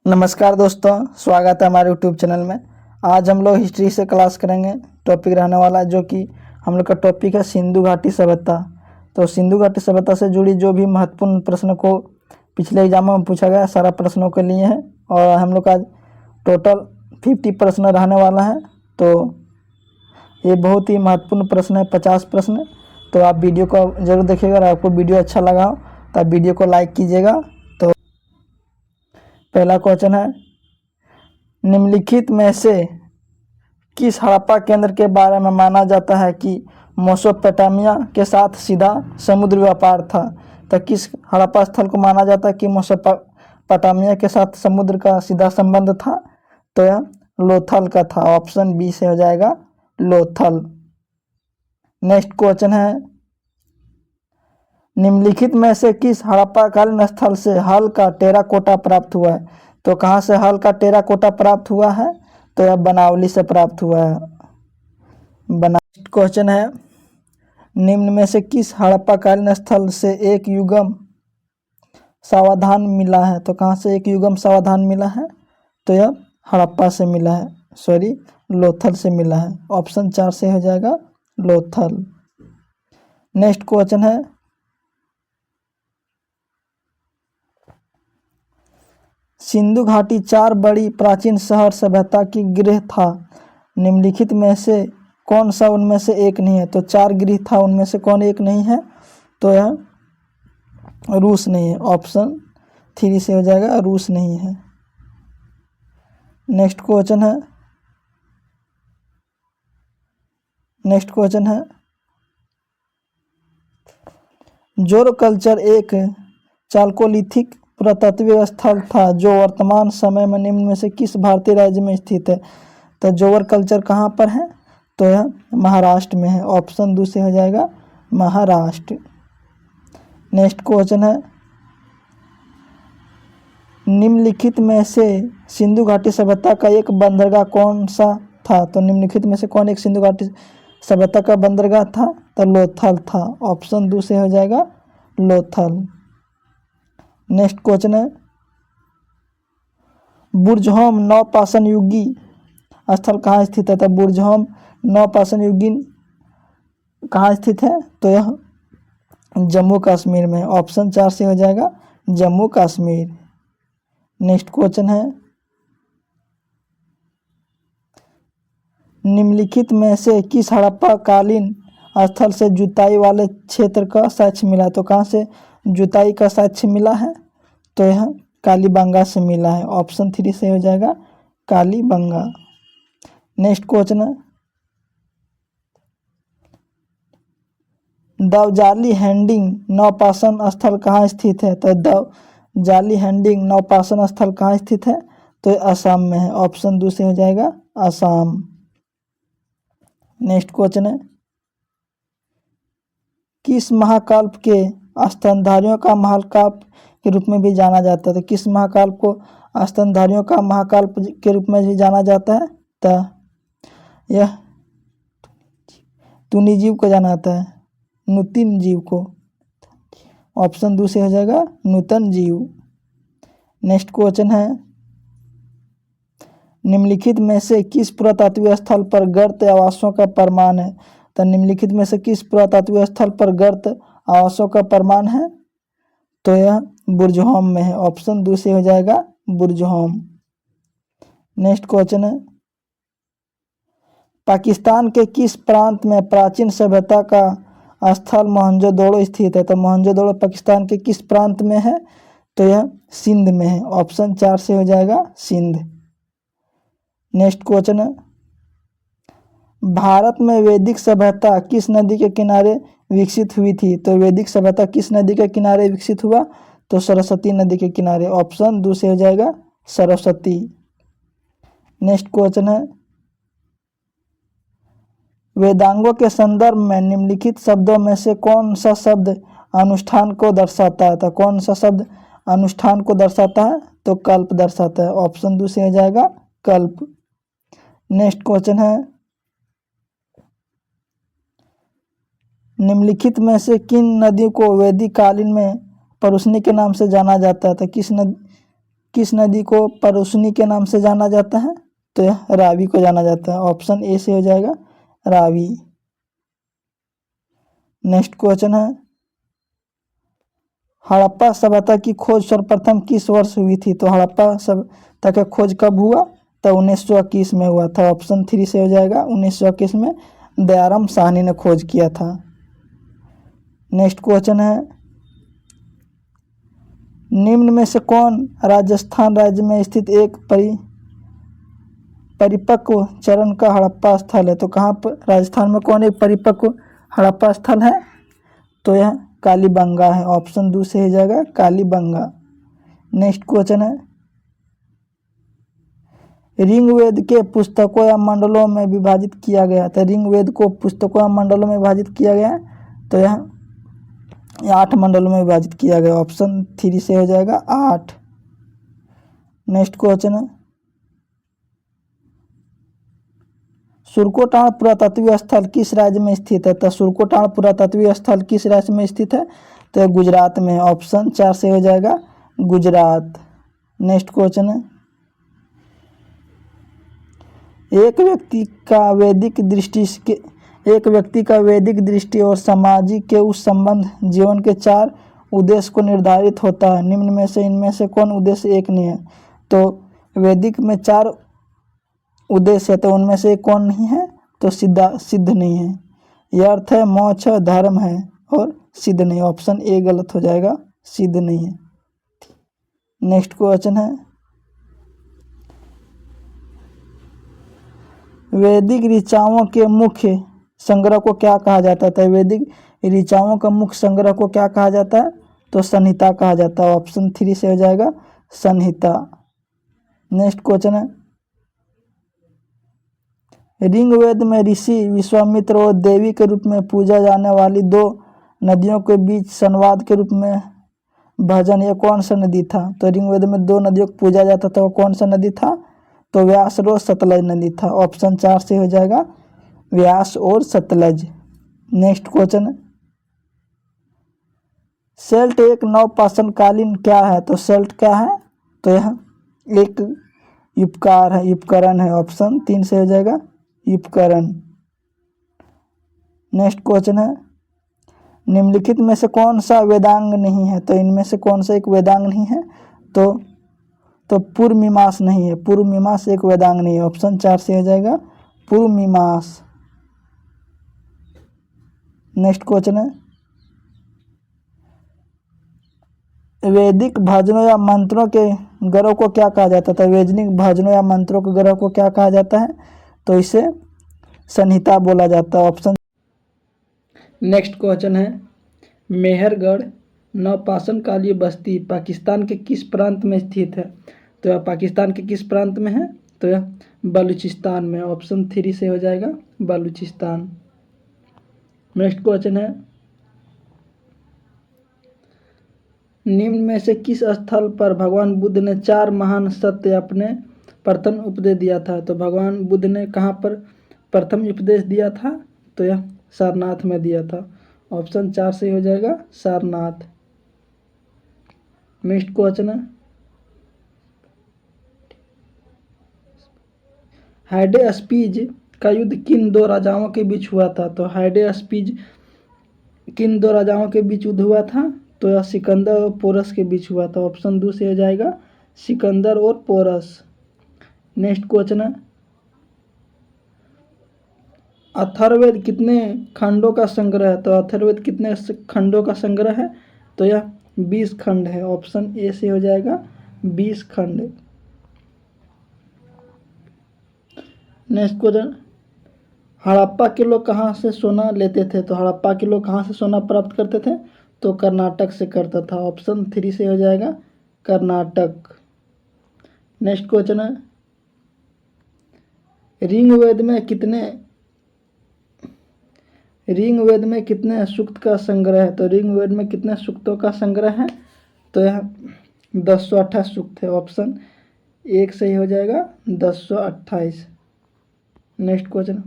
नमस्कार दोस्तों, स्वागत है हमारे यूट्यूब चैनल में। आज हम लोग हिस्ट्री से क्लास करेंगे। टॉपिक रहने वाला जो कि हम लोग का टॉपिक है सिंधु घाटी सभ्यता। तो सिंधु घाटी सभ्यता से जुड़ी जो भी महत्वपूर्ण प्रश्न को पिछले एग्जामों में पूछा गया, सारा प्रश्नों के लिए है। और हम लोग का टोटल 50 प्रश्न रहने वाला है। तो ये बहुत ही महत्वपूर्ण प्रश्न है, 50 प्रश्न। तो आप वीडियो को जरूर देखिएगा। अगर आपको वीडियो अच्छा लगा हो तो आप वीडियो को लाइक कीजिएगा। तो पहला क्वेश्चन है, निम्नलिखित में से किस हड़प्पा केंद्र के बारे में माना जाता है कि मेसोपोटामिया के साथ सीधा समुद्र व्यापार था? तो किस हड़प्पा स्थल को माना जाता है कि मेसोपोटामिया के साथ समुद्र का सीधा संबंध था? तो यह लोथल का था। ऑप्शन बी से हो जाएगा लोथल। नेक्स्ट क्वेश्चन है, निम्नलिखित में से किस हड़प्पाकालीन स्थल से हल का टेराकोटा प्राप्त हुआ है? तो कहाँ से हल का टेराकोटा प्राप्त हुआ है? तो यह बनावली से प्राप्त हुआ है। नेक्स्ट क्वेश्चन है, निम्न में से किस हड़प्पाकालीन स्थल से एक युगम सावधान मिला है? तो कहाँ से एक युगम सावधान मिला है? तो यह हड़प्पा से मिला है, लोथल से मिला है। ऑप्शन 4 से हो जाएगा लोथल। नेक्स्ट क्वेश्चन है, सिंधु घाटी 4 बड़ी प्राचीन शहर सभ्यता की गृह था। निम्नलिखित में से कौन सा उनमें से एक नहीं है? तो 4 गृह था, उनमें से कौन एक नहीं है? तो यह रूस नहीं है। ऑप्शन 3 से हो जाएगा रूस नहीं है। नेक्स्ट क्वेश्चन है, जोर कल्चर एक चाल्कोलिथिक पुरातत्वीय स्थल था जो वर्तमान समय में निम्न में से किस भारतीय राज्य में स्थित है? तो जोवर कल्चर कहाँ पर है? तो यह महाराष्ट्र में है। ऑप्शन 2 से हो जाएगा महाराष्ट्र। नेक्स्ट क्वेश्चन है, निम्नलिखित में से सिंधु घाटी सभ्यता का एक बंदरगाह कौन सा था? तो निम्नलिखित में से कौन एक सिंधु घाटी सभ्यता का बंदरगाह था? तो लोथल था। ऑप्शन 2 से हो जाएगा लोथल। नेक्स्ट क्वेश्चन है, बुर्जहोम नवपाषाण युगी स्थल कहाँ स्थित है? तो बुर्जहोम नवपाषाण युगी कहाँ स्थित है? तो यह जम्मू कश्मीर में। ऑप्शन 4 से हो जाएगा जम्मू कश्मीर। नेक्स्ट क्वेश्चन है, निम्नलिखित में से किस हड़प्पा कालीन स्थल से जुताई वाले क्षेत्र का साक्ष्य मिला? तो कहाँ से जुताई का साक्ष्य मिला है? तो यह कालीबंगा से मिला है। ऑप्शन 3 से हो जाएगा कालीबंगा। नेक्स्ट क्वेश्चन है, दवजाली हैंडिंग नवपाषाण स्थल कहाँ स्थित है? तो दवजाली हैंडिंग नवपाषाण स्थल कहाँ स्थित है? तो असम में है। ऑप्शन 2 से हो जाएगा असम। नेक्स्ट क्वेश्चन है, किस महाकाव्य के स्तनधारियों का महाकाव्य के रूप में भी जाना जाता है? तो किस महाकाव्य को स्तनधारियों का महाकाव्य के रूप में भी जाना जाता है? तो यह तूनी जीव को जाना जाता है, नूतन जीव को। ऑप्शन 2 से हो जाएगा नूतन जीव। नेक्स्ट क्वेश्चन है, निम्नलिखित में से किस पुरातात्विक स्थल पर गर्त आवासों का प्रमाण है? तो निम्नलिखित में से किस पुरातात्विक स्थल पर गर्त आवासों का प्रमाण है? तो यह बुर्जहोम में है। ऑप्शन 2 से हो जाएगा बुर्जहोम। नेक्स्ट क्वेश्चन है, पाकिस्तान के किस प्रांत में प्राचीन सभ्यता का स्थल मोहनजोदड़ो स्थित है? तो मोहनजोदड़ो पाकिस्तान के किस प्रांत में है? तो यह सिंध में है। ऑप्शन 4 से हो जाएगा सिंध। नेक्स्ट क्वेश्चन है, भारत में वैदिक सभ्यता किस नदी के किनारे विकसित हुई थी? तो वैदिक सभ्यता किस नदी के किनारे विकसित हुआ? तो सरस्वती नदी के किनारे। ऑप्शन 2 से हो जाएगा सरस्वती। नेक्स्ट क्वेश्चन है, वेदांगों के संदर्भ में निम्नलिखित शब्दों में से कौन सा शब्द अनुष्ठान को दर्शाता है? तो कौन सा शब्द अनुष्ठान को दर्शाता है? तो कल्प दर्शाता है। ऑप्शन 2 से हो जाएगा कल्प। नेक्स्ट क्वेश्चन है, निम्नलिखित में से किन नदियों को वैदिक कालीन में परुष्णी के नाम से जाना जाता है? तो किस नदी को परुशनी के नाम से जाना जाता है? तो यह रावी को जाना जाता है। ऑप्शन ए से हो जाएगा रावी। नेक्स्ट क्वेश्चन है, हड़प्पा सभ्यता की खोज सर्वप्रथम किस वर्ष हुई थी? तो हड़प्पा सभ्यता का खोज कब हुआ? तो 1921 में हुआ था। ऑप्शन 3 से हो जाएगा 1921 में दयाराम साहनी ने खोज किया था। नेक्स्ट क्वेश्चन है, निम्न में से कौन राजस्थान राज्य में स्थित एक परिपक्व चरण का हड़प्पा स्थल है? तो कहाँ पर राजस्थान में कौन एक परिपक्व हड़प्पा स्थल है? तो यह कालीबंगा है। ऑप्शन 2 से हो जाएगा कालीबंगा। नेक्स्ट क्वेश्चन है, ऋग्वेद के पुस्तकों या मंडलों में विभाजित किया गया था। ऋग्वेद को पुस्तकों या मंडलों में विभाजित किया गया है, तो यह 8 मंडलों में विभाजित किया गया। ऑप्शन 3 से हो जाएगा 8। नेक्स्ट क्वेश्चन है, सुरकोटाण पुरातत्वीय स्थल किस राज्य में स्थित है? तो सुरकोटाण पुरातत्वीय स्थल किस राज्य में स्थित है? तो गुजरात में। ऑप्शन 4 से हो जाएगा गुजरात। नेक्स्ट क्वेश्चन है, एक व्यक्ति का वैदिक दृष्टि और सामाजिक के उस संबंध जीवन के 4 उद्देश्य को निर्धारित होता है। निम्न में से इनमें से कौन उद्देश्य एक नहीं है? तो वैदिक में 4 उद्देश्य है, तो उनमें से कौन नहीं है? तो सिद्ध नहीं है। यह अर्थ है, मोक्ष, धर्म है और सिद्ध नहीं। ऑप्शन ए गलत हो जाएगा, सिद्ध नहीं है। नेक्स्ट क्वेश्चन है, वैदिक ऋचाओं के मुख्य संग्रह को क्या कहा जाता है? वैदिक ऋचाओं का मुख्य संग्रह को क्या कहा जाता है? तो संहिता कहा जाता है। ऑप्शन 3 से हो जाएगा संहिता। नेक्स्ट क्वेश्चन है, ऋग्वेद में ऋषि विश्वामित्र और देवी के रूप में पूजा जाने वाली 2 नदियों के बीच संवाद के रूप में भजन, यह कौन सा नदी था? तो ऋग्वेद में 2 नदियों को पूजा जाता था, वो कौन सा नदी था? तो व्यास और सतलज नदी था। ऑप्शन 4 से हो जाएगा व्यास और सतलज। नेक्स्ट क्वेश्चन, सेल्ट एक नवपाषाणकालीन क्या है? तो सेल्ट क्या है? तो यह एक उपकार है, उपकरण है। ऑप्शन 3 से हो जाएगा उपकरण। नेक्स्ट क्वेश्चन है, निम्नलिखित में से कौन सा वेदांग नहीं है? तो इनमें से कौन सा एक वेदांग नहीं है? तो पूर्व मीमांस नहीं है। पूर्व मीमांस एक वेदांग नहीं है। ऑप्शन 4 से हो जाएगा पूर्व मीमांस। नेक्स्ट क्वेश्चन है, वैदिक भजनों या मंत्रों के ग्रह को क्या कहा जाता था? वैदिक भजनों या मंत्रों के ग्रह को क्या कहा जाता है? तो इसे संहिता बोला जाता है। ऑप्शन। नेक्स्ट क्वेश्चन है, मेहरगढ़ नवपाषाणकालीय बस्ती पाकिस्तान के किस प्रांत में स्थित है? तो यह पाकिस्तान के किस प्रांत में है? तो यह बलूचिस्तान में। ऑप्शन 3 से हो जाएगा बलूचिस्तान। नेक्स्ट क्वेश्चन है, निम्न में से किस स्थल पर भगवान बुद्ध ने 4 महान सत्य अपने प्रथम उपदेश दिया था? तो भगवान बुद्ध ने कहाँ पर प्रथम उपदेश दिया था? तो यह सारनाथ में दिया था। ऑप्शन 4 से हो जाएगा सारनाथ। नेक्स्ट क्वेश्चन है, हाइडेस्पीज का युद्ध किन 2 राजाओं के बीच हुआ था? तो हाइडेस्पीज किन 2 राजाओं के बीच युद्ध हुआ था? तो यह सिकंदर और पोरस के बीच हुआ था। ऑप्शन 2 से हो जाएगा सिकंदर और पोरस। नेक्स्ट क्वेश्चन है, अथर्ववेद कितने खंडों का संग्रह है? तो अथर्ववेद कितने खंडों का संग्रह है? तो यह 20 खंड है। ऑप्शन ए से हो जाएगा 20 खंड। नेक्स्ट क्वेश्चन, हड़प्पा के लोग कहाँ से सोना लेते थे? तो हड़प्पा के लोग कहाँ से सोना प्राप्त करते थे? तो कर्नाटक से करता था। ऑप्शन 3 से हो जाएगा कर्नाटक। नेक्स्ट क्वेश्चन है, ऋग्वेद में कितने सूक्त का संग्रह है? तो ऋग्वेद में कितने सूक्तों का संग्रह है? तो यह 1028 सूक्त है। ऑप्शन 1 सही हो जाएगा 1028। नेक्स्ट क्वेश्चन,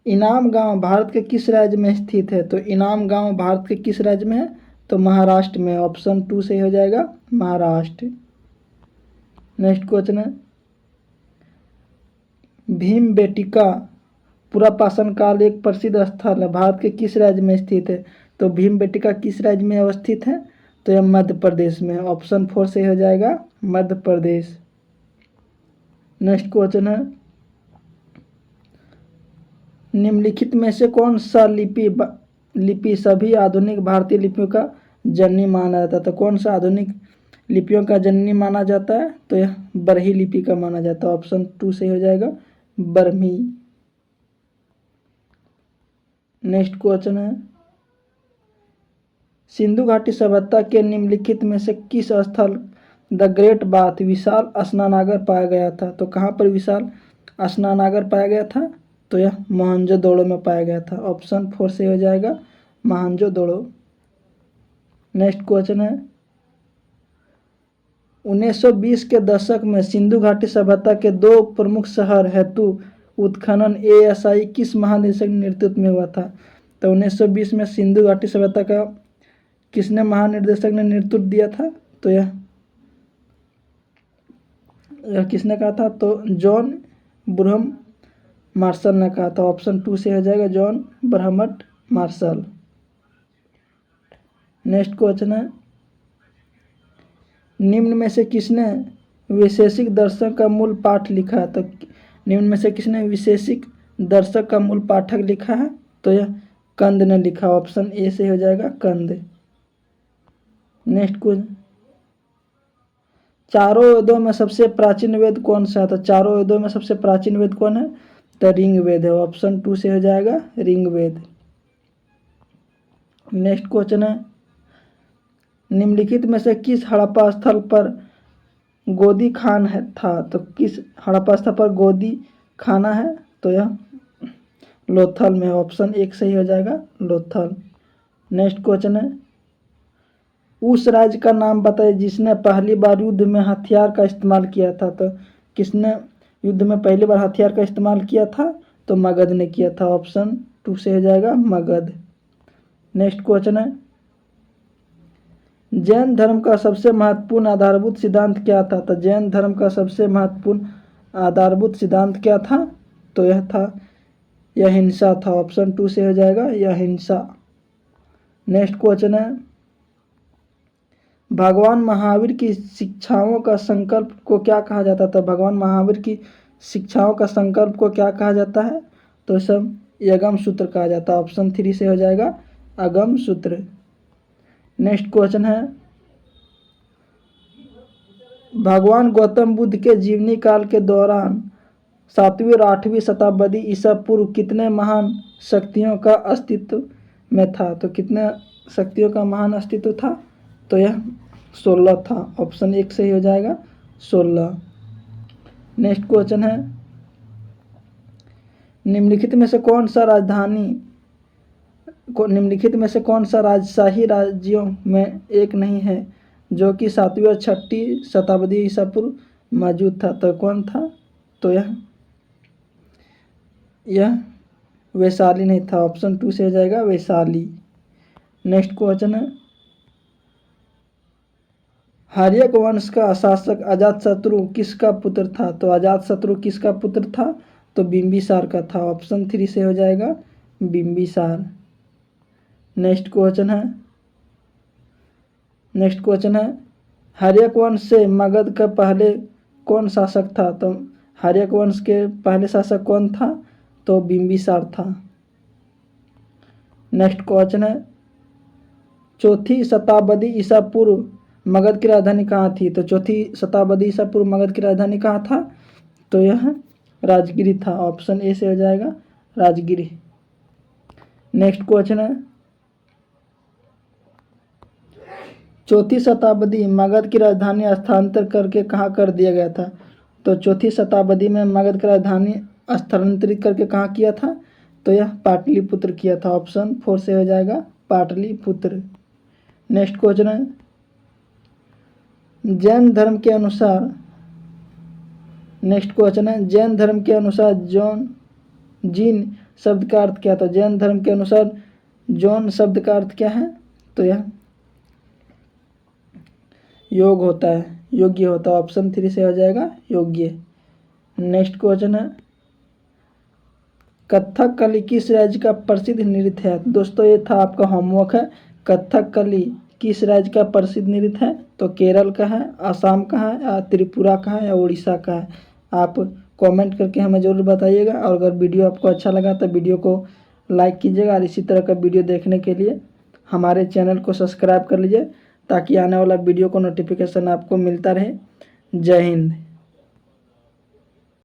इनाम गांव भारत के किस राज्य में स्थित है? तो इनाम गांव भारत के किस राज्य में है? तो महाराष्ट्र में, ऑप्शन 2 सही हो जाएगा महाराष्ट्र। नेक्स्ट क्वेश्चन है, भीमबेटका पुरापाषाण काल एक प्रसिद्ध स्थल है, भारत के किस राज्य में स्थित है? तो भीमबेटका किस राज्य में अवस्थित है? तो यह मध्य प्रदेश में, ऑप्शन 4 सही हो जाएगा मध्य प्रदेश। नेक्स्ट क्वेश्चन है, निम्नलिखित में से कौन सा लिपि सभी आधुनिक भारतीय लिपियों का जननी माना जाता है? तो कौन सा आधुनिक लिपियों का जननी माना जाता है? तो यह बरही लिपि का माना जाता है, ऑप्शन 2 सही हो जाएगा बरही। नेक्स्ट क्वेश्चन है, सिंधु घाटी सभ्यता के निम्नलिखित में से किस स्थल द ग्रेट बाथ विशाल स्नानागार पाया गया था? तो कहाँ पर विशाल स्नानागार पाया गया था? तो यह मोहनजोदड़ो में पाया गया था, ऑप्शन 4 से हो जाएगा मोहनजोदड़ो। नेक्स्ट क्वेश्चन है, 1920 के दशक में सिंधु घाटी सभ्यता के 2 प्रमुख शहर हेतु उत्खनन ASI किस महानिदेशक नेतृत्व में हुआ था? तो 1920 में सिंधु घाटी सभ्यता का किसने महानिदेशक ने नेतृत्व दिया था? तो यह किसने कहा था? तो जॉन ब्रहम मार्शल ने कहा था, ऑप्शन 2 से हो जाएगा जॉन ब्रहमट मार्शल। नेक्स्ट क्वेश्चन है, निम्न में से किसने वैशेषिक दर्शन का मूल पाठ लिखा है? तो निम्न में से किसने वैशेषिक दर्शक का मूल पाठक लिखा है? तो यह कंद ने लिखा, ऑप्शन A से हो जाएगा कंद। नेक्स्ट क्वेश्चन, चारों वेदों में सबसे प्राचीन वेद कौन सा है? तो चारों वेदों में सबसे प्राचीन वेद कौन है? तो ऋग्वेद है, ऑप्शन 2 से हो जाएगा ऋग्वेद। नेक्स्ट क्वेश्चन है, निम्नलिखित में से किस हड़प्पा स्थल पर गोदी खान था? तो किस हड़प्पा स्थल पर गोदी खाना है? तो यह लोथल में, ऑप्शन 1 सही हो जाएगा लोथल। नेक्स्ट क्वेश्चन है, उस राज्य का नाम बताइए जिसने पहली बार युद्ध में हथियार का इस्तेमाल किया था? तो किसने युद्ध में पहली बार हथियार का इस्तेमाल किया था? तो मगध ने किया था, ऑप्शन 2 से हो जाएगा मगध। नेक्स्ट क्वेश्चन है, जैन धर्म का सबसे महत्वपूर्ण आधारभूत सिद्धांत क्या था? तो जैन धर्म का सबसे महत्वपूर्ण आधारभूत सिद्धांत क्या था? तो यह था अहिंसा था, ऑप्शन 2 से हो जाएगा अहिंसा। नेक्स्ट क्वेश्चन है, भगवान महावीर की शिक्षाओं का संकल्प को क्या कहा जाता था? भगवान महावीर की शिक्षाओं का संकल्प को क्या कहा जाता है? तो सब अगम सूत्र कहा जाता है, ऑप्शन 3 से हो जाएगा अगम सूत्र। नेक्स्ट क्वेश्चन है, भगवान गौतम बुद्ध के जीवनी काल के दौरान 7वीं और 8वीं शताब्दी ईसा पूर्व कितने महान शक्तियों का अस्तित्व में था? तो कितने शक्तियों का महान अस्तित्व था? तो यह 16 था, ऑप्शन 1 सही हो जाएगा 16। नेक्स्ट क्वेश्चन है, निम्नलिखित में से कौन सा राजशाही राज्यों में एक नहीं है जो कि 7वीं और 6वीं शताब्दी ईसा पूर्व मौजूद था? तो कौन था? तो यह वैशाली नहीं था, ऑप्शन 2 से हो जाएगा वैशाली। नेक्स्ट क्वेश्चन है, हर्यक वंश का शासक अजातशत्रु किसका पुत्र था? तो अजातशत्रु किसका पुत्र था? तो बिंबिसार का था, ऑप्शन 3 से हो जाएगा बिंबिसार। नेक्स्ट क्वेश्चन है, हर्यक वंश से मगध का पहले कौन शासक था? तो हर्यक वंश के पहले शासक कौन था? तो बिंबिसार था। नेक्स्ट क्वेश्चन है, 4वीं शताब्दी ईसा पूर्व मगध की राजधानी कहाँ थी? तो 4वीं शताब्दी ईसा पूर्व मगध की राजधानी कहाँ था? तो यह राजगिरी था, ऑप्शन A से हो जाएगा राजगिरी। नेक्स्ट क्वेश्चन है, 4वीं शताब्दी मगध की राजधानी स्थानांतरित करके कहाँ कर दिया गया था? तो 4वीं शताब्दी में मगध की राजधानी स्थानांतरित करके कहाँ किया था? तो यह पाटलिपुत्र किया था, ऑप्शन 4 से हो जाएगा पाटलिपुत्र। नेक्स्ट क्वेश्चन है, जैन धर्म के अनुसार जीन शब्द का अर्थ क्या था? जैन धर्म के अनुसार जॉन शब्द का अर्थ क्या है? तो यह योग होता है, योग्य होता है। ऑप्शन 3 से हो जाएगा योग्य। नेक्स्ट क्वेश्चन है, कथकली किस राज्य का प्रसिद्ध नृत्य है? दोस्तों ये था आपका होमवर्क है। कथकली किस राज्य का प्रसिद्ध नृत्य है? तो केरल का है, असम का है, या त्रिपुरा का है, या उड़ीसा का है? आप कमेंट करके हमें ज़रूर बताइएगा। और अगर वीडियो आपको अच्छा लगा तो वीडियो को लाइक कीजिएगा, और इसी तरह का वीडियो देखने के लिए हमारे चैनल को सब्सक्राइब कर लीजिए, ताकि आने वाला वीडियो को नोटिफिकेशन आपको मिलता रहे। जय हिंद।